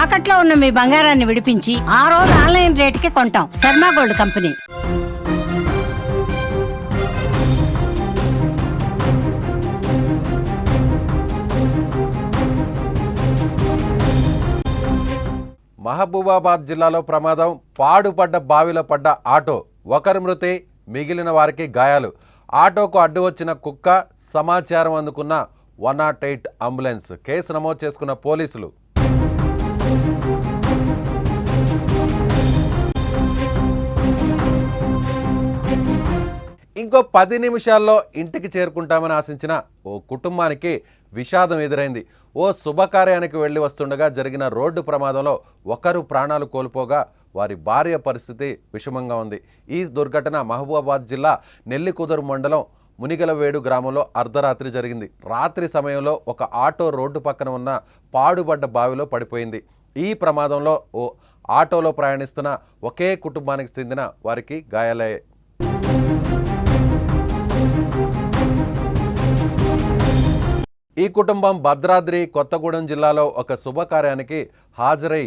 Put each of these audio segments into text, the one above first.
తాకట్లో ఉన్న మీ బంగారాన్ని విడిపించి ఆ రోజు ఆన్లైన్ రేటుకి కొంటాం. Sharma gold company. మహబూబాబాద్ జిల్లాలో ప్రమాదం. పాడుపడ్డ బావిలో పడ్డ ఆటో, ఒకరి మృతి, మిగిలిన వారికి గాయాలు. ఆటోకు అడ్డు వచ్చిన కుక్క. సమాచారం అందుకున్న 108 అంబులెన్స్. కేసు నమోదు చేసుకున్న పోలీసులు. ఇంకో 10 నిమిషాల్లో ఇంటికి చేరుకుంటామని ఆశించిన ఓ కుటుంబానికి విషాదం ఎదురైంది. ఓ శుభకార్యానికి వెళ్లి వస్తుండగా జరిగిన రోడ్డు ప్రమాదంలో ఒకరు ప్రాణాలు కోల్పోగా వారి భార్య పరిస్థితి విషమంగా ఉంది. ఈ దుర్ఘటన మహబూబాబాద్ జిల్లా నెల్లికుదురు మండలం మునిగలవేడు గ్రామంలో అర్ధరాత్రి జరిగింది. రాత్రి సమయంలో ఒక ఆటో రోడ్డు పక్కన ఉన్న పాడుబడ్డ బావిలో పడిపోయింది. ఈ ప్రమాదంలో ఓ ఆటోలో ప్రయాణిస్తున్న ఒకే కుటుంబానికి చెందిన వారికి గాయాలయ్యాయి. ఈ కుటుంబం భద్రాద్రి కొత్తగూడెం జిల్లాలో ఒక శుభకార్యానికి హాజరై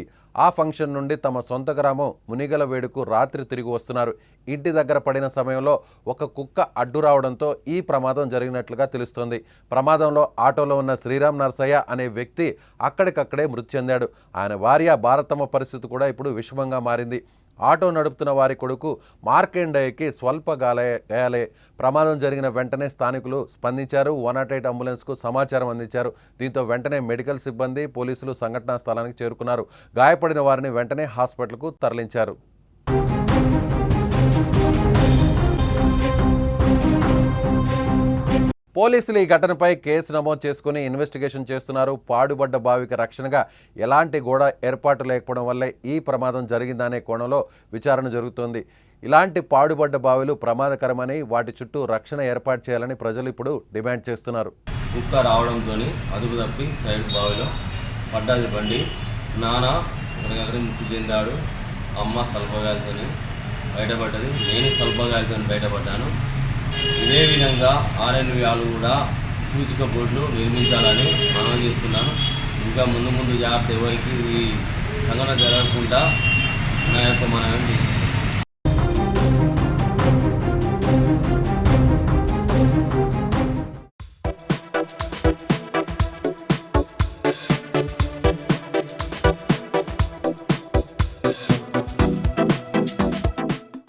ఆ ఫంక్షన్ నుండి తమ సొంత గ్రామం మునిగలవేడుకు రాత్రి తిరిగి వస్తున్నారు. ఇంటి దగ్గర పడిన సమయంలో ఒక కుక్క అడ్డు రావడంతో ఈ ప్రమాదం జరిగినట్లుగా తెలుస్తోంది. ప్రమాదంలో ఆటోలో ఉన్న శ్రీరామ్ నర్సయ్య అనే వ్యక్తి అక్కడికక్కడే మృతి చెందాడు. ఆయన భార్య భారతమ్మ పరిస్థితి కూడా ఇప్పుడు విషమంగా మారింది. ఆటో నడుపుతున్న వారి కొడుకు మార్కండేయకి స్వల్ప గాయాలే. ప్రమాదం జరిగిన వెంటనే స్థానికులు స్పందించారు. 108 అంబులెన్స్కు సమాచారం అందించారు. దీంతో వెంటనే మెడికల్ సిబ్బంది, పోలీసులు సంఘటనా స్థలానికి చేరుకున్నారు. గాయపడిన వారిని వెంటనే హాస్పిటల్కు తరలించారు. పోలీసులు ఈ ఘటనపై కేసు నమోదు చేసుకుని ఇన్వెస్టిగేషన్ చేస్తున్నారు. పాడుబడ్డ బావికి రక్షణగా ఎలాంటి గోడ ఏర్పాటు లేకపోవడం వల్లే ఈ ప్రమాదం జరిగిందనే కోణంలో విచారణ జరుగుతోంది. ఇలాంటి పాడుబడ్డ బావిలు ప్రమాదకరమని, వాటి చుట్టూ రక్షణ ఏర్పాటు చేయాలని ప్రజలు ఇప్పుడు డిమాండ్ చేస్తున్నారు. కుక్క రావడంతో అదుపు తప్పి సైడ్ బావిలో పడ్డది బండి. నాన్న ఒకరికక్కడే మృతి చెందాడు. అమ్మ స్వల్పగాలితో బయటపడ్డది. నేను స్వల్పగాలితో బయటపడ్డాను. ఇదే విధంగా ఆర్ఎన్వి వాళ్ళు కూడా సూచిక బోర్డులు నిర్మించాలని మనం చేస్తున్నాను. ఇంకా ముందు జాగ్రత్త ఎవరికి ఈ సంఘటన జరగకుండా నా యొక్క మనం చేస్తున్నాను.